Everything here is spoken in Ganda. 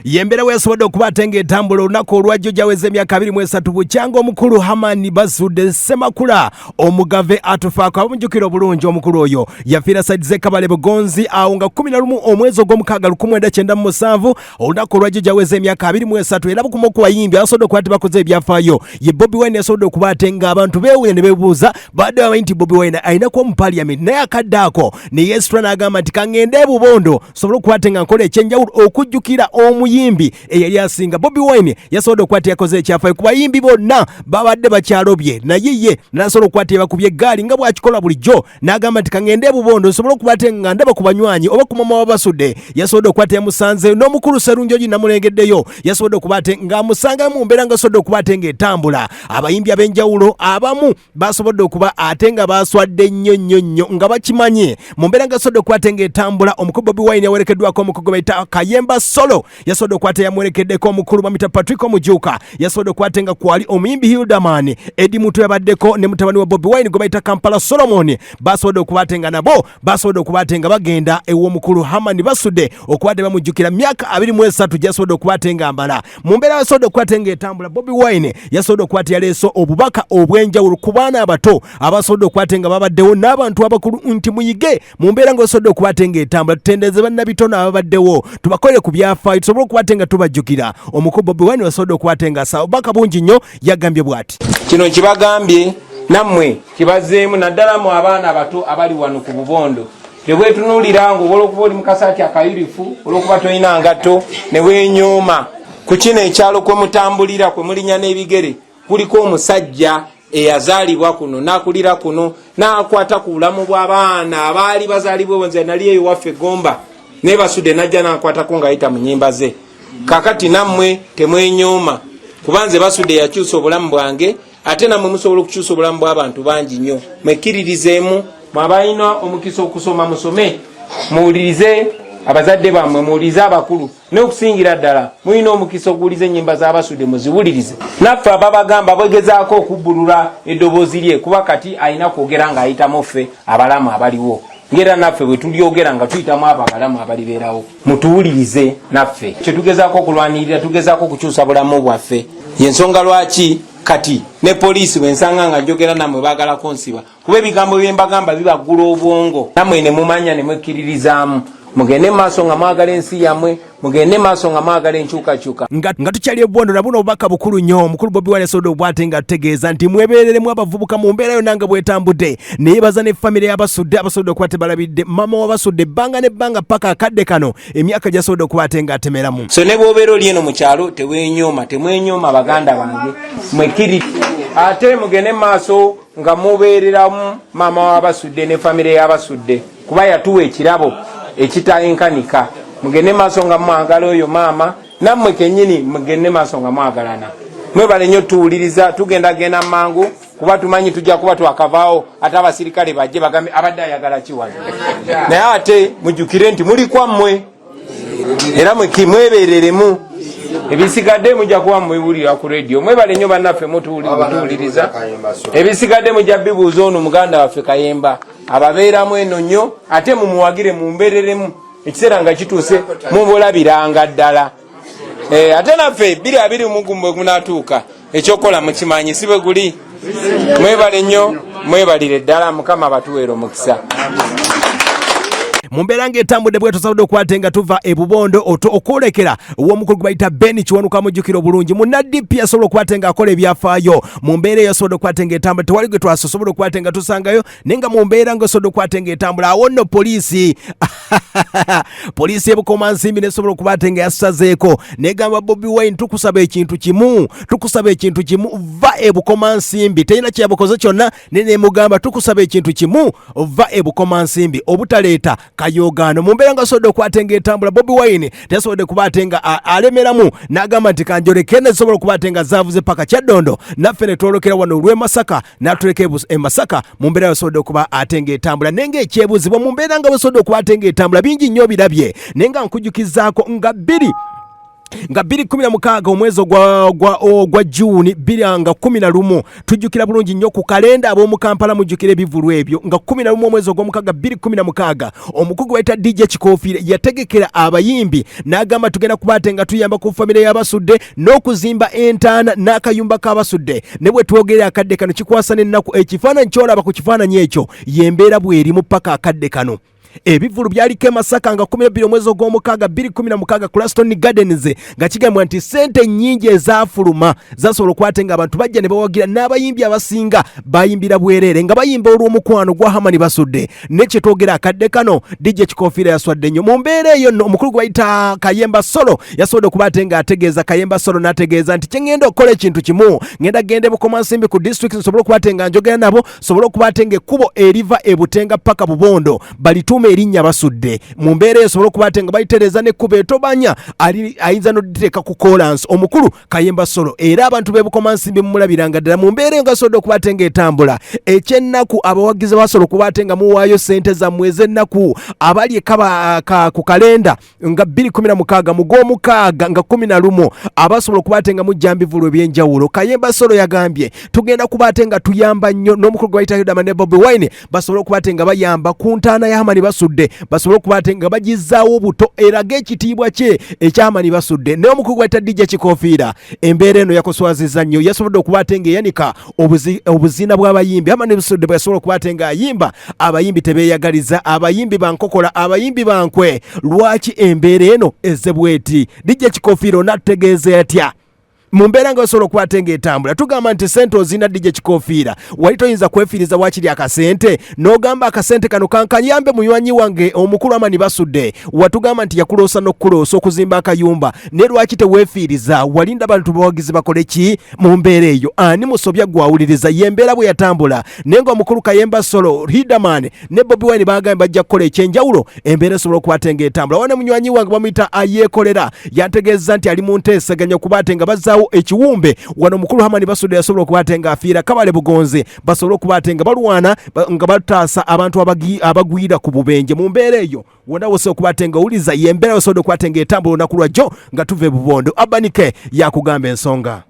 Yembera wesobodde okubatenga etambula olunaku olwajjo jaweze emyaka 23 bukyanga omukulu Hamani Basudde Semakula omugave atufaako abamujjukira obulungi omukulu oyo yafiira side z'Ekabale Bugonzi awo nga 11 omwezi ogw'omukaaga 1997 olunaku olwajjo jaweze emyaka 23 era bukumu okubayimbi abasobodde okuba bakoze ebyafaayo ye Bobi Wine yasobodde okubatenga abantu beewunya ne beebuuza badde bamanyi nti Bobi Wine ayinako mu parliament naye akaddaako ne yeesitula n'agamba nti kaŋŋende e Bubondo sobole okubatenga nkola ekyenjawulo okujjukira yimbi eyali asinga. Bobi Wine yasobola okukwata yakoze ekyafayo ku bayimbi bonna babadde bakyalobye naye ye nasobola okukwata bakubye eggaali nga bw'akikola bulijjo n'agamba nti kaŋŋende e Bubondo nsobola okubatenga ndaba ku banywanyi oba ku mama wa Basudde yasobola okukwata yamusanze n'omukulu Sserunjoji namulengeddeyo yasobola okubatenga ng'amusanga mu mbeera nga asobola okubatenga etambula. Abayimbi ab'enjawulo abamu basobodde okuba ate nga baswadde nnyo nga bakimanye mu mbeera nga asobola okubatenga etambula. Omukulu Bobi Wine yawerekeddwako omukulu bayita Kayemba Solo yasobola okukwata yamwerekeddeko omukulu bamita Patrick Omujuka yasobola okwatenga kwali omuyimbi Hildaman Edi Mutu yabaddeko ne mutabani wa Bobi Wine gwe bayita Kampala Solomon basobola okubatenga nabo basobola okubatenga bagenda ew'omukulu Hamani Basudde okubadde bamujjukira myaka 23 gyasobola okubatenga ambala mu mbeera yasobola okubatenga etambula. Bobi Wine yasobola okukwata yaleeso obubaka obw'enjawulo ku baana abato abasobola okubatenga babaddewo n'abantu abakulu nti muyige mu mbeera nga basobola okubatenga etambula tutendeeze bannabitono ababaddewo tubakolere ku byafaayo tusobole okubatenga tubajjukira. Omukulu Bobi Wine wasobodde okubatenga sawa baka bungi nnyo yagambye bw'ati kino kibagambye nammwe kibazeemu naddala mu abaana abato abali wano ku Bubondo tebwetunuulira nga olwokuba oli mu kasaati akayulifu olwokuba tolina ngatto ne weenyooma ku kino ekyalo kwe mutambulira kwe mulinya n'ebigere kuliko omusajja eyazaalibwa kuno n'akulira kuno n'akwata ku bulamu bw'abaana abaali bazaalibwa bonze nali eyo waffe Gomba ne Basudde najja n'akwatako ng'ayita mu nnyimba ze. Kakati nammwe temwenyooma kubanze Basudde yakyusa obulamu bwange ate nammwe musobola okukyusa obulamu bw'abantu bangi nnyo. Mwekiririzeemu mwabalina omukisa okusoma musome muwulirize abazadde bammwe muwulirize abakulu n'okusingira ddala mulina omukisa okuwuliriza ennyimba za Basudde muziwulirize. Naffe ababagamba bwegezaako okubbulula eddoboozi lye kuba kati alina kwogera ng'ayitamu ffe abalamu abaliwo ngera naffe bwe tulyogera nga tuyitamu abalamu abalibeerawo mutuwulirize naffe kye tugezaako okulwanirira tugezaako okukyusa bulamu bwaffe. Yensonga lwaki kati ne poliisi bwensanga nga njogera nammwe baagala kunsiba kuba ebigambo byembagamba bibaggula obwongo nammwe ne mumanya ne mwekkiririzaamu mugende maaso nga mwagala ensi yammwe mugende maaso nga mwagala enkyukakyuka nga tukyali Bubondo na buno obubaka bukulu nnyo. Omukulu Bobi Wine yasobodde obwatenga ategeeza nti mwebeereremu abavubuka mu mbeera yonna nga bwetambudde neyebaza ne famire y'Abasudde abasobodde okuba tebalabidde mama wa Basudde ebbanga n'ebbanga paka akadde kano emyaka gyasobodde okubatenga atemeramu. So ne bw'obeera oli eno mu kyalo temwenyooma baganda bange mwekiri ate mugende maaso nga mubeereramu mama wa Basudde ne famire y'Abasudde kuba yatuwa ekirabo ekitayenkanika. Mugende maaso nga mwagala oyo maama nammwe kennyini mugende maaso nga mwagalana. Mwebale nnyo tuwuliriza tugenda mangu kuba tumanyi tujja kuba twakavaawo ate abasirikale bajje bagambe abadde ayagala kiwano naye ate mujjukire nti muli kwammwe era mwebeereremu ebisigadde mujja kuba mwewulira ku radio. Mwebale nnyo bannaffe mutuwuliriza ebisigadde mujja bibuuza ono muganda waffe Kayemba ababeeramu eno nnyo ate mumuwagire mumbeereremu ekiseera nga kituuse mubulabiranga ddala. Ate naffe 2020 bwe gunaatuuka ekyokola mukimanyi si bwe guli. Mwebale nnyo mwebalire ddala Mukama batuweera omukisa. Mu mbeera ng'etambudde bwe tusobodde okubatenga tuva e Bubondo okwolekera ow'omukulu gwe bayita Ben Kiwanuka amujjukira obulungi munnaddipi yasobola okubatenga akola ebyafaayo mu mbeera yasobola okubatenga etambula tewali gwe twasobola okubatenga tusangayo naye nga mu mbeera ngaosobola okubatenga etambula awo nno poliisi y'Ebukomansimbi nesobola okubatenga yasazeeko negamba Bobi Wine tukusaba ekintu kimu va e Bukomansimbi terina kyabukoze kyonna nemugamba tukusaba ekintu kimu va e Bukomansimbi obutaleeta kayogaano mu mbeera nga asobodde okwatenga etambula. Bobi Wine teyasobodde kubatenga alemeramu n'agamba nti kanjoleke nesobola okubatenga zaavuze paka Kyaddondo naffe ne twolokera wano olw'e Masaka n'atuleka e Masaka mu mbeera yasobodde okuba atenga etambula naye ng'ekyebuzibwa mu mbeera nga basobodde okubatenga etambula bingi nnyo birabye naye nga nkujjukizaako nga nga 2016 omwezi gwa Juni 2011 tujjukira bulungi nnyo ku kalenda ab'omu Kampala mujjukira ebivulu ebyo nga 11 omwezi gw'omukaaga 2016 omukugu wayita DJ Kikofiira yategekera abayimbi n'agamba tugenda kubate nga tuyamba ku famire y'abasudde n'okuzimba entaana n'akayumba k'abasudde ne bwe twogerera akadde kano kikwasa n'ennaku ekifaananyi ky'olaba ku kifaananyi ekyo y'embeera bw'erimu paka akadde kano. Ebivulu byaliko e Masaka nga 12 omwezi gw'omukaaga 2016 Claston Gardens nga kigambwa nti sente nnyingi ezaafuluma zasobola okwate nga abantu bajja ne bawagira n'abayimbi abasinga bayimbira bwerere nga bayimba olw'omukwano gwa Hamani Basudde nekye twogera akadde kano DJ Kikofiira yaswadde nnyo mu mbeera eyo nno omukulu gwayita Kayemba Solo yasobodde okubate nga ategeeza Kayemba Solo n'ategeeza nti kyengenda okukola ekintu kimu ngenda gende Bukomansimbi ku district nsobole okubate nga njogera nabo sobole okubate nga ekkubo eriva e Butenga paka Bubondo balituuma erinnya Basudde mu mbeera eyo sobole okubate nga bayitereza n'ekkubo etobanya ayinza n'oditeeka ku kolansi omukulu Kayemba Solo era abantu b'e Bukomansimbi mumulabiranga ddala mu mbeera eyo nga sobodde okubate nga etambula ekyennaku abawagizi basobola okubate nga muwaayo ssente zammwe ez'ennaku abali ekaba ku kalenda nga 2016 mu gw'omukaaga nga 11 abasobola okubate nga mujja mbivulu ebyenjawulo. Kayemba Solo yagambye tugenda kubate nga tuyamba nnyo n'omukulu gwayita Yudama ne Bobi Wine basobola okubate nga bayamba ku ntaana ya Hamani Basudde basobola okubate nga bagizaawo buto eraga ekitiibwa kye ekya Hamani Basudde naye omukulu gwayita DJ Kikofiira embeera eno yakoswazizza nnyo yasobodde okubate nga eyanika obuzina bw'abayimbi Hamani Basudde bwe yasobola okubate nga ayimba abayimbi tebeeyagaliza abayimbi bankokola abayimbi bankwe lwaki embeera eno ezze bweti DJ Kikofiira onatutegeeza atya mu mbeera nga osobola okubate nga etambula tugamba nti sente ozina DJ Kikofiira wali toyinza kwefiriza wakiri akasente n'ogamba akasente kano kankayambe munywanyi wange omukulu Hamani Basudde watugamba nti yakuloosa n'okukuloosa okuzimba akayumba naye lwaki teweefiriza walinda abantu bawagizi bakole ki mu mbeera eyo ani musobya gwawuliriza y'embeera bwe yatambula naye nga omukulu Kayemba Solo Hidaman ne Bobi Wine bagambye bajja kukola ekyenjawulo embeera esobola okubate nga etambula wane munywanyi wange bamuyita ayeekolera yantegeeza nti ali mu nteesaganya okubate nga bazzaawo ekiwumbe wano mukulu Hamani Basudde yasobola okubate nga afiira Kabale Bugonze basobola okubate nga balwana nga bataasa abantu abagwira ku bubenje mu mbeera eyo wonna wose okubate nga owuliza y'embeera yasobodde okubate nga etambula olunaku lwajjo nga tuva e Bubondo Abanike yakugamba ensonga.